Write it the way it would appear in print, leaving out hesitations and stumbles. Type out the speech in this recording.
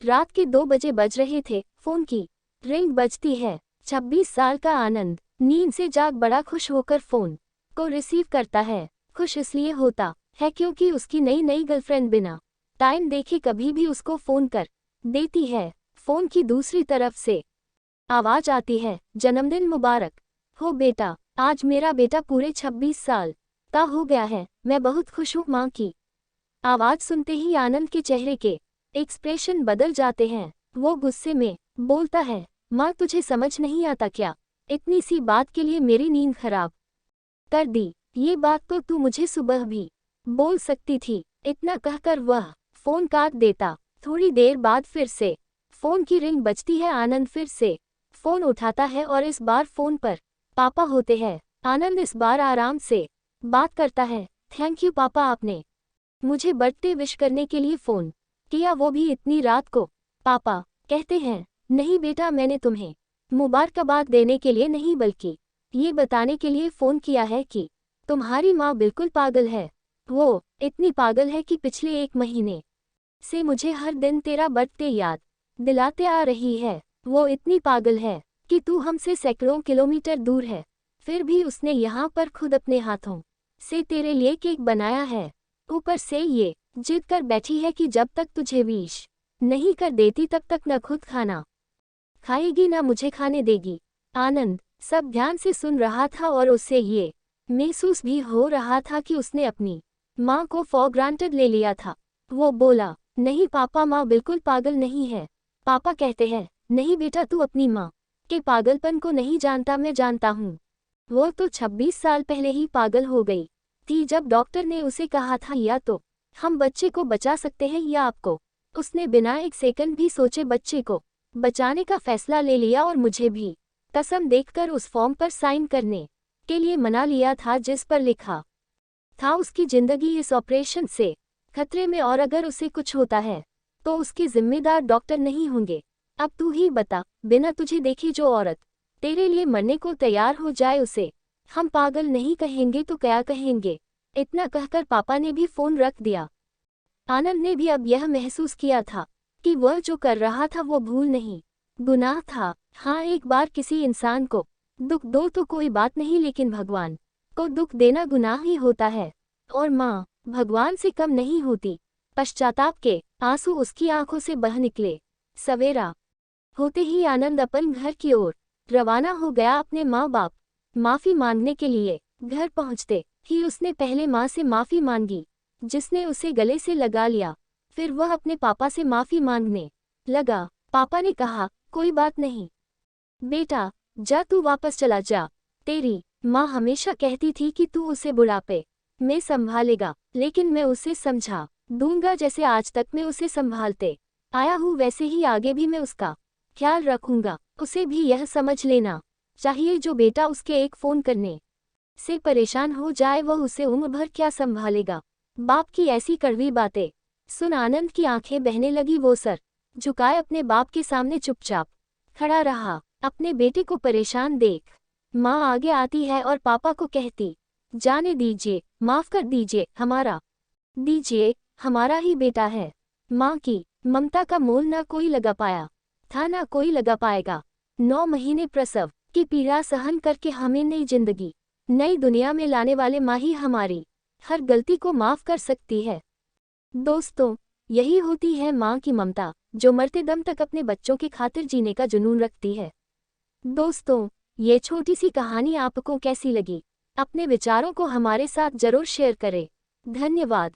रात के 2 बजे बज रहे थे। फोन की रिंग बजती है। 26 साल का आनंद नींद से जाग बड़ा खुश होकर फोन को रिसीव करता है। खुश इसलिए होता है क्योंकि उसकी नई नई गर्लफ्रेंड बिना टाइम देखे कभी भी उसको फोन कर देती है। फोन की दूसरी तरफ से आवाज आती है, जन्मदिन मुबारक हो बेटा, आज मेरा बेटा पूरे 26 साल का हो गया है। मैं बहुत खुश हूँ। माँ की आवाज सुनते ही आनंद के चेहरे के एक्सप्रेशन बदल जाते हैं। वो गुस्से में बोलता है, माँ तुझे समझ नहीं आता क्या? इतनी सी बात के लिए मेरी नींद खराब कर दी। ये बात तो तू मुझे सुबह भी बोल सकती थी। इतना कहकर वह फोन काट देता। थोड़ी देर बाद फिर से फोन की रिंग बजती है। आनंद फिर से फोन उठाता है और इस बार फोन पर पापा होते हैं। आनंद इस बार आराम से बात करता है। थैंक यू पापा, आपने मुझे बर्थडे विश करने के लिए फोन किया, वो भी इतनी रात को। पापा कहते हैं, नहीं बेटा, मैंने तुम्हें मुबारकबाद देने के लिए नहीं बल्कि ये बताने के लिए फ़ोन किया है कि तुम्हारी माँ बिल्कुल पागल है। वो इतनी पागल है कि पिछले 1 महीने से मुझे हर दिन तेरा बर्थडे याद दिलाते आ रही है। वो इतनी पागल है कि तू हमसे सैकड़ों किलोमीटर दूर है, फिर भी उसने यहाँ पर खुद अपने हाथों से तेरे लिए केक बनाया है। ऊपर से ये जिद कर बैठी है कि जब तक तुझे विश नहीं कर देती तब तक न खुद खाना खाएगी न मुझे खाने देगी। आनंद सब ध्यान से सुन रहा था और उससे ये महसूस भी हो रहा था कि उसने अपनी माँ को फॉर ग्रांटेड ले लिया था। वो बोला, नहीं पापा, माँ बिल्कुल पागल नहीं है। पापा कहते हैं, नहीं बेटा, तू अपनी माँ के पागलपन को नहीं जानता, मैं जानता हूँ। वो तो 26 साल पहले ही पागल हो गई थी जब डॉक्टर ने उसे कहा था या तो हम बच्चे को बचा सकते हैं या आपको। उसने बिना 1 सेकंड भी सोचे बच्चे को बचाने का फैसला ले लिया और मुझे भी कसम देखकर उस फॉर्म पर साइन करने के लिए मना लिया था जिस पर लिखा था उसकी जिंदगी इस ऑपरेशन से खतरे में और अगर उसे कुछ होता है तो उसके जिम्मेदार डॉक्टर नहीं होंगे। अब तू ही बता, बिना तुझे देखे जो औरत तेरे लिए मरने को तैयार हो जाए उसे हम पागल नहीं कहेंगे तो क्या कहेंगे? इतना कहकर पापा ने भी फोन रख दिया। आनंद ने भी अब यह महसूस किया था कि वह जो कर रहा था वो भूल नहीं, गुनाह था। हाँ, एक बार किसी इंसान को दुख दो तो कोई बात नहीं, लेकिन भगवान को दुख देना गुनाह ही होता है और माँ भगवान से कम नहीं होती। पश्चाताप के आंसू उसकी आंखों से बह निकले। सवेरा होते ही आनंद अपन घर की ओर रवाना हो गया अपने माँ बाप माफ़ी मांगने के लिए। घर पहुँचते ही उसने पहले माँ से माफ़ी मांगी, जिसने उसे गले से लगा लिया। फिर वह अपने पापा से माफ़ी मांगने लगा। पापा ने कहा, कोई बात नहीं बेटा, जा तू वापस चला जा। तेरी माँ हमेशा कहती थी कि तू उसे बुढ़ापे में संभालेगा, लेकिन मैं उसे समझा दूंगा जैसे आज तक मैं उसे संभालते आया हूँ, वैसे ही आगे भी मैं उसका ख्याल रखूंगा। उसे भी यह समझ लेना चाहिए, जो बेटा उसके एक फ़ोन करने से परेशान हो जाए वह उसे उम्र भर क्या संभालेगा। बाप की ऐसी कड़वी बातें सुन आनंद की आंखें बहने लगी। वो सर झुकाए अपने बाप के सामने चुपचाप खड़ा रहा। अपने बेटे को परेशान देख माँ आगे आती है और पापा को कहती, जाने दीजिए, माफ कर दीजिए, हमारा ही बेटा है। माँ की ममता का मोल ना कोई लगा पाया था ना कोई लगा पाएगा। 9 महीने प्रसव की पीड़ा सहन करके हमें नई जिंदगी नई दुनिया में लाने वाले माँ ही हमारी हर गलती को माफ कर सकती है। दोस्तों, यही होती है माँ की ममता, जो मरते दम तक अपने बच्चों की खातिर जीने का जुनून रखती है। दोस्तों, ये छोटी सी कहानी आपको कैसी लगी? अपने विचारों को हमारे साथ जरूर शेयर करें। धन्यवाद।